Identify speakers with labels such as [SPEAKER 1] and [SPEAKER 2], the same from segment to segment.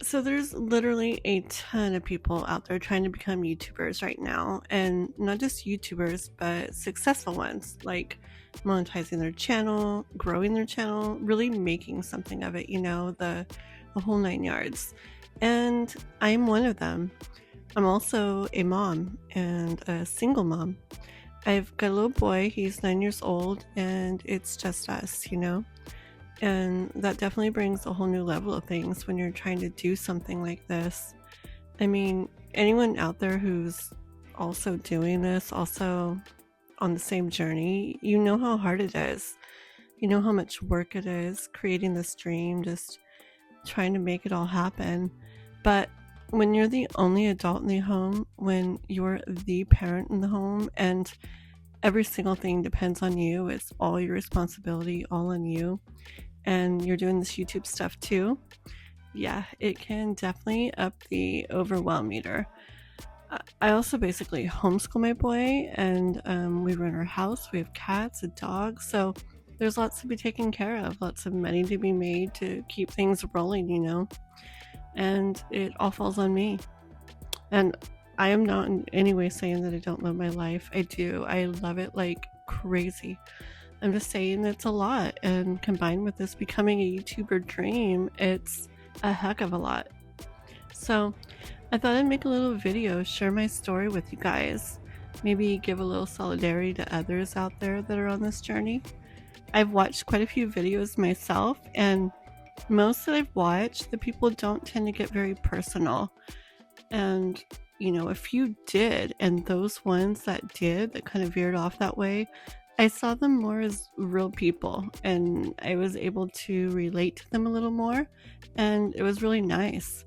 [SPEAKER 1] So there's literally a ton of people out there trying to become YouTubers right now, and not just YouTubers, but successful ones, like monetizing their channel, growing their channel, really making something of it, the whole nine yards. And I'm one of them. I'm also a mom and a single mom. I've got a little boy, he's 9 years old, and it's just us. And that definitely brings a whole new level of things when you're trying to do something like this. I mean, anyone out there who's also doing this, also on the same journey, you know how hard it is. You know how much work it is creating this dream, just trying to make it all happen. But when you're the only adult in the home, when you're the parent in the home, and every single thing depends on you, it's all your responsibility, all on you, and you're doing this YouTube stuff too, yeah, it can definitely up the overwhelm meter. I also basically homeschool my boy, and we run our house. We have cats, a dog, so there's lots to be taken care of, lots of money to be made to keep things rolling. And it all falls on me. And I am not in any way saying that I don't love my life. I do. I love it like crazy. I'm just saying it's a lot, and combined with this becoming a YouTuber dream, it's a heck of a lot. So I thought I'd make a little video, share my story with you guys, maybe give a little solidarity to others out there that are on this journey. I've watched quite a few videos myself, and most that I've watched, the people don't tend to get very personal. And a few did, and those ones that did, that kind of veered off that way, I saw them more as real people, and I was able to relate to them a little more, and it was really nice.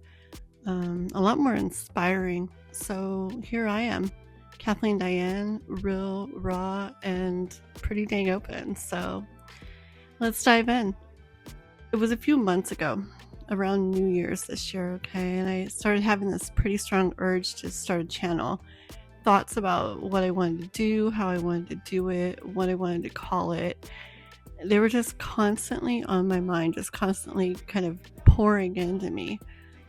[SPEAKER 1] A lot more inspiring. So here I am, Kathleen Diane, real, raw, and pretty dang open. So let's dive in. It was a few months ago, around New Year's this year, okay, and I started having this pretty strong urge to start a channel. Thoughts about what I wanted to do, how I wanted to do it, what I wanted to call it. They were just constantly on my mind, just constantly kind of pouring into me.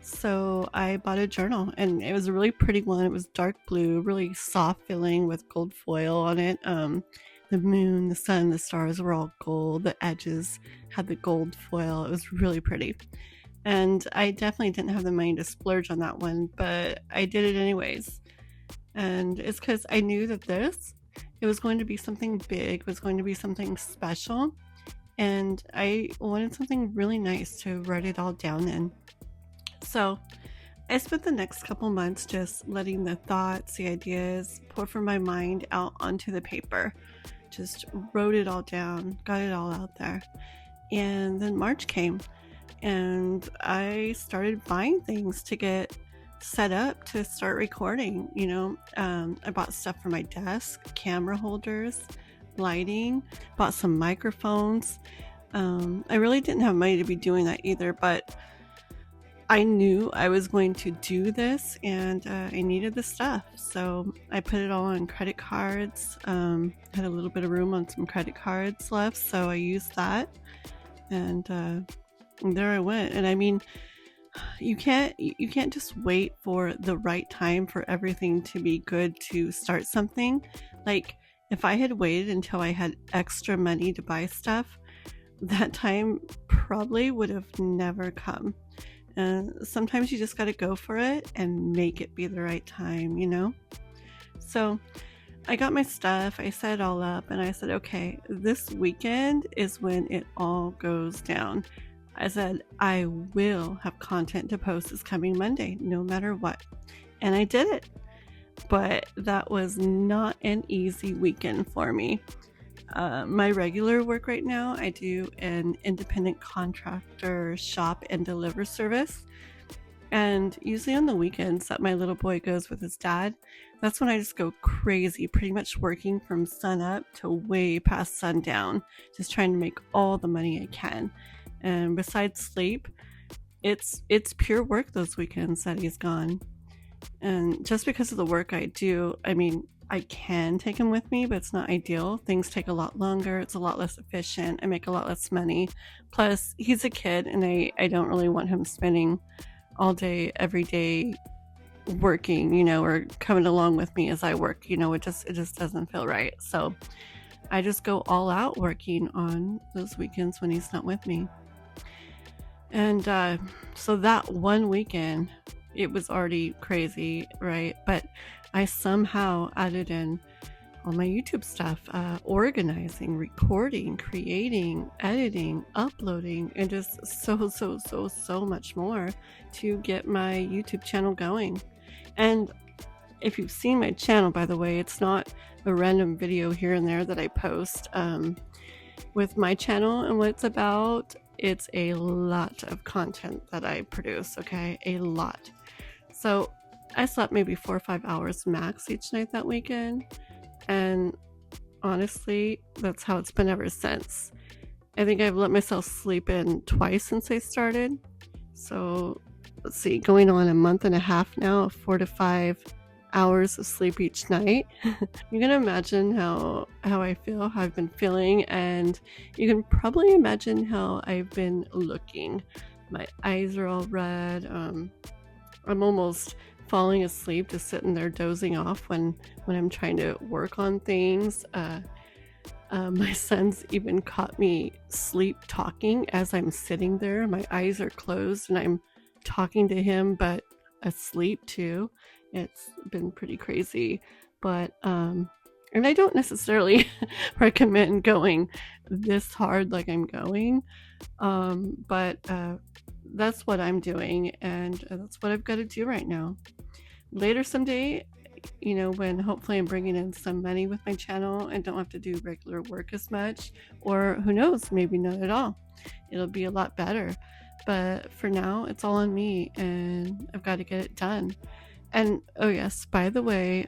[SPEAKER 1] So I bought a journal, and it was a really pretty one. It was dark blue, really soft feeling with gold foil on it. The moon, the sun, the stars were all gold. The edges had the gold foil. It was really pretty. And I definitely didn't have the money to splurge on that one, but I did it anyways. And it's because I knew that it was going to be something big, it was going to be something special, and I wanted something really nice to write it all down in. So I spent the next couple months just letting the thoughts, the ideas pour from my mind out onto the paper. Just wrote it all down, got it all out there. And then March came, and I started buying things to get set up to start recording. I bought stuff for my desk, camera holders, lighting, bought some microphones. I really didn't have money to be doing that either, but I knew I was going to do this, and I needed the stuff, so I put it all on credit cards. Had a little bit of room on some credit cards left, so I used that, and there I went. And I mean, you can't just wait for the right time for everything to be good to start something. Like, if I had waited until I had extra money to buy stuff, that time probably would have never come. And sometimes you just got to go for it and make it be the right time. So I got my stuff, I set it all up, and I said, okay, this weekend is when it all goes down. I said, I will have content to post this coming Monday, no matter what. And I did it. But that was not an easy weekend for me. My regular work right now, I do an independent contractor shop and deliver service. And usually on the weekends that my little boy goes with his dad, that's when I just go crazy, pretty much working from sun up to way past sundown, just trying to make all the money I can. And besides sleep, it's pure work those weekends that he's gone. And just because of the work I do, I mean, I can take him with me, but it's not ideal. Things take a lot longer. It's a lot less efficient. I make a lot less money. Plus, he's a kid, and I don't really want him spending all day, every day working, you know, or coming along with me as I work. You know, it just doesn't feel right. So I just go all out working on those weekends when he's not with me. And so that one weekend, it was already crazy, right? But I somehow added in all my YouTube stuff, organizing, recording, creating, editing, uploading, and just so much more to get my YouTube channel going. And if you've seen my channel, by the way, it's not a random video here and there that I post. With my channel and what it's about, it's a lot of content that I produce, okay? A lot. So I slept maybe 4 or 5 hours max each night that weekend. And honestly, that's how it's been ever since. I think I've let myself sleep in twice since I started. So let's see, going on a month and a half now of 4 to 5 hours of sleep each night. You can imagine how I feel, how I've been feeling, and you can probably imagine how I've been looking. My eyes are all red. I'm almost falling asleep, just sitting there dozing off when I'm trying to work on things. My son's even caught me sleep talking as I'm sitting there. My eyes are closed and I'm talking to him, but asleep too. It's been pretty crazy, but and I don't necessarily recommend going this hard like I'm going, but that's what I'm doing, and that's what I've got to do right now. Later someday, you know, when hopefully I'm bringing in some money with my channel and don't have to do regular work as much, or who knows, maybe not at all. It'll be a lot better. But for now, it's all on me, and I've got to get it done. And oh yes, by the way,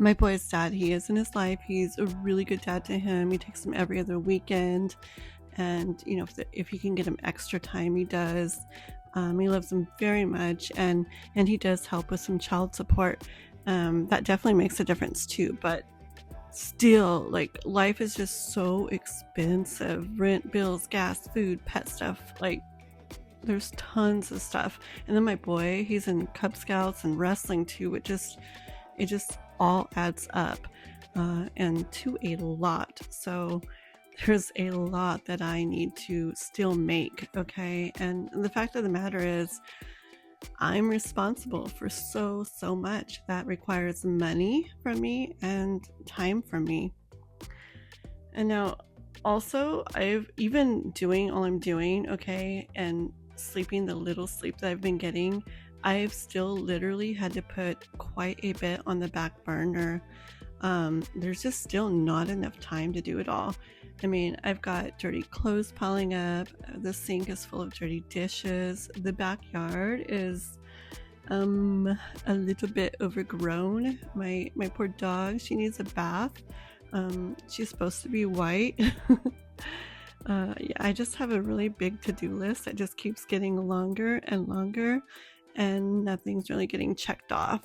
[SPEAKER 1] my boy's dad, he is in his life. He's a really good dad to him. He takes him every other weekend, and you know, if he can get him extra time, he does. He loves him very much, and he does help with some child support. That definitely makes a difference too. But still, like, life is just so expensive. Rent, bills, gas, food, pet stuff. Like, there's tons of stuff. And then my boy, he's in Cub Scouts and wrestling too. It just all adds up, and to a lot. So there's a lot that I need to still make, okay? And the fact of the matter is, I'm responsible for so much that requires money from me and time from me. And now, also, I've even doing all I'm doing, okay, and sleeping the little sleep that I've been getting, I've still literally had to put quite a bit on the back burner. There's just still not enough time to do it all. I mean, I've got dirty clothes piling up. The sink is full of dirty dishes. The backyard is a little bit overgrown. My poor dog, she needs a bath. She's supposed to be white. Yeah, I just have a really big to-do list that just keeps getting longer and longer, and nothing's really getting checked off.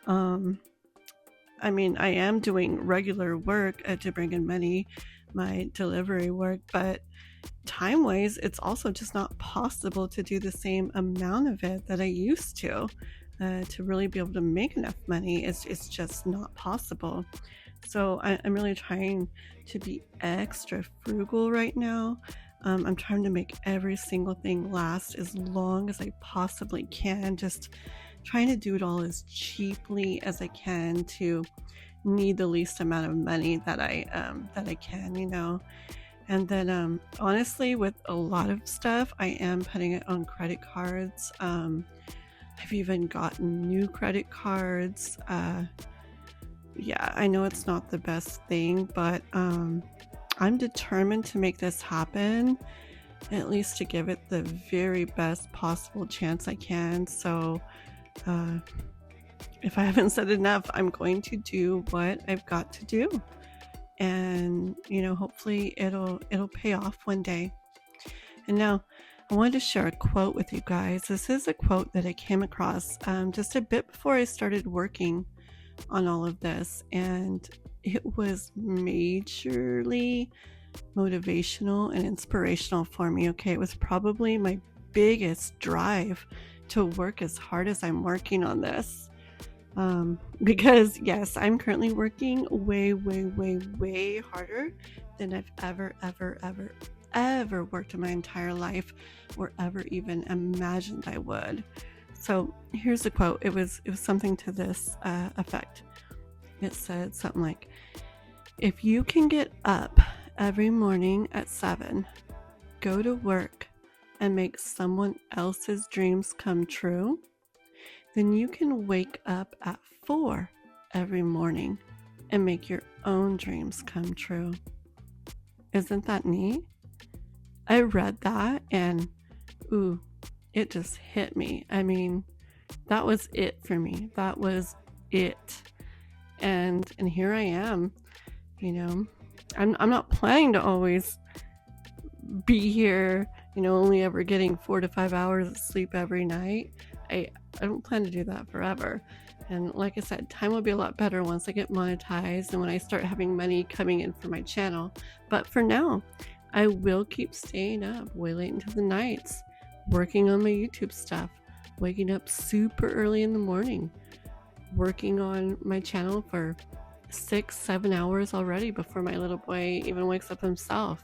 [SPEAKER 1] I mean, I am doing regular work to bring in money, my delivery work, but time-wise, it's also just not possible to do the same amount of it that I used to really be able to make enough money. It's just not possible. So I'm really trying to be extra frugal right now. I'm trying to make every single thing last as long as I possibly can, just trying to do it all as cheaply as I can to need the least amount of money that I can, you know. And then honestly, with a lot of stuff, I am putting it on credit cards. I've even gotten new credit cards. Yeah, I know it's not the best thing, but I'm determined to make this happen, at least to give it the very best possible chance I can. So if I haven't said enough, I'm going to do what I've got to do, and you know, hopefully it'll pay off one day. And now I wanted to share a quote with you guys. This is a quote that I came across just a bit before I started working on all of this, and it was majorly motivational and inspirational for me. Okay, it was probably my biggest drive to work as hard as I'm working on this. Because yes, I'm currently working way, way, way, way harder than I've ever worked in my entire life or ever even imagined I would. So here's a quote. It was something to this effect. It said something like, if you can get up every morning at 7, go to work, and make someone else's dreams come true, then you can wake up at 4 every morning and make your own dreams come true. Isn't that neat? I read that and ooh, it just hit me. I mean, that was it for me. That was it. And here I am, you know. I'm not planning to always be here, you know, only ever getting 4 to 5 hours of sleep every night. I don't plan to do that forever. And like I said, time will be a lot better once I get monetized and when I start having money coming in for my channel. But for now, I will keep staying up way late into the nights, working on my YouTube stuff, waking up super early in the morning, working on my channel for 6-7 hours already before my little boy even wakes up himself.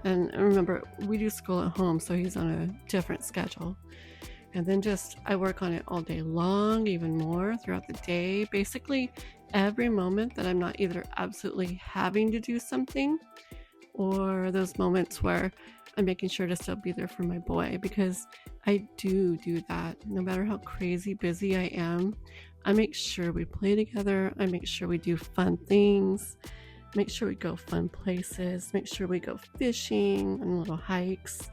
[SPEAKER 1] And remember, we do school at home, so he's on a different schedule. And then I work on it all day long, even more throughout the day. Basically, every moment that I'm not either absolutely having to do something or those moments where I'm making sure to still be there for my boy, because I do that. No matter how crazy busy I am, I make sure we play together. I make sure we do fun things. Make sure we go fun places. Make sure we go fishing on little hikes.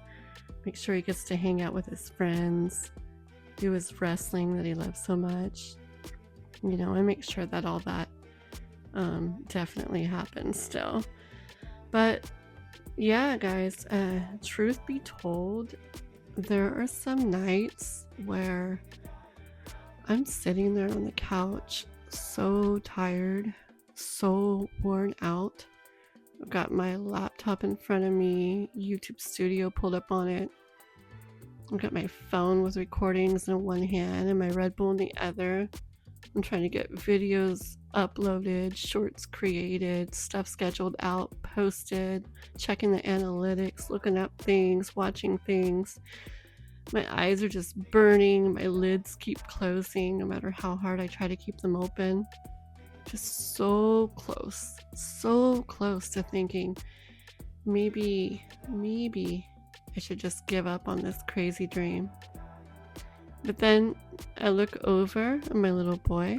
[SPEAKER 1] Make sure he gets to hang out with his friends, do his wrestling that he loves so much. You know, I make sure that all that definitely happens still. But yeah, guys, truth be told, there are some nights where I'm sitting there on the couch so tired, so worn out. I've got my laptop in front of me, YouTube Studio pulled up on it. I've got my phone with recordings in one hand and my Red Bull in the other. I'm trying to get videos uploaded, shorts created, stuff scheduled out, posted, checking the analytics, looking up things, watching things. My eyes are just burning. My lids keep closing no matter how hard I try to keep them open. Just so close to thinking maybe I should just give up on this crazy dream. But then I look over at my little boy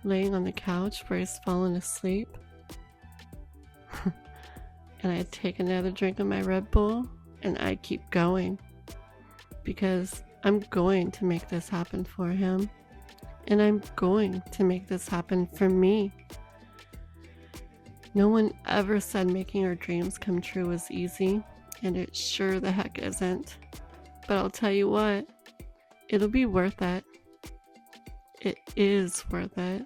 [SPEAKER 1] laying on the couch where he's fallen asleep. And I take another drink of my Red Bull and I keep going, because I'm going to make this happen for him. And I'm going to make this happen for me. No one ever said making our dreams come true was easy, and it sure the heck isn't. But I'll tell you what, it'll be worth it. It is worth it.